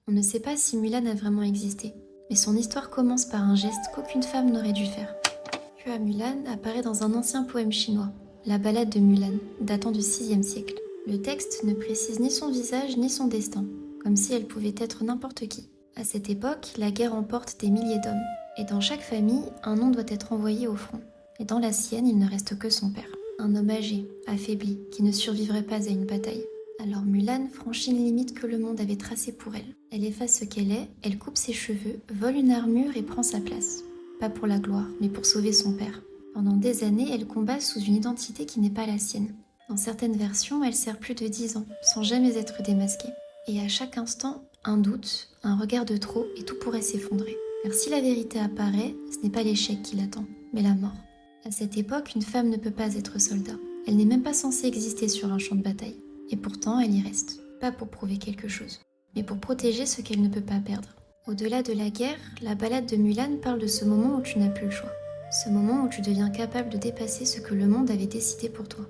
On ne sait pas si Mulan a vraiment existé, mais son histoire commence par un geste qu'aucune femme n'aurait dû faire. Hua Mulan apparaît dans un ancien poème chinois, la ballade de Mulan, datant du VIe siècle. Le texte ne précise ni son visage ni son destin, comme si elle pouvait être n'importe qui. À cette époque, la guerre emporte des milliers d'hommes, et dans chaque famille, un nom doit être envoyé au front. Et dans la sienne, il ne reste que son père. Un homme âgé, affaibli, qui ne survivrait pas à une bataille. Alors Mulan franchit une limite que le monde avait tracée pour elle. Elle efface ce qu'elle est, elle coupe ses cheveux, vole une armure et prend sa place. Pas pour la gloire, mais pour sauver son père. Pendant des années, elle combat sous une identité qui n'est pas la sienne. Dans certaines versions, elle sert plus de 10 ans, sans jamais être démasquée. Et à chaque instant, un doute, un regard de trop, et tout pourrait s'effondrer. Car si la vérité apparaît, ce n'est pas l'échec qui l'attend, mais la mort. À cette époque, une femme ne peut pas être soldat. Elle n'est même pas censée exister sur un champ de bataille. Et pourtant, elle y reste. Pas pour prouver quelque chose, mais pour protéger ce qu'elle ne peut pas perdre. Au-delà de la guerre, la ballade de Mulan parle de ce moment où tu n'as plus le choix. Ce moment où tu deviens capable de dépasser ce que le monde avait décidé pour toi.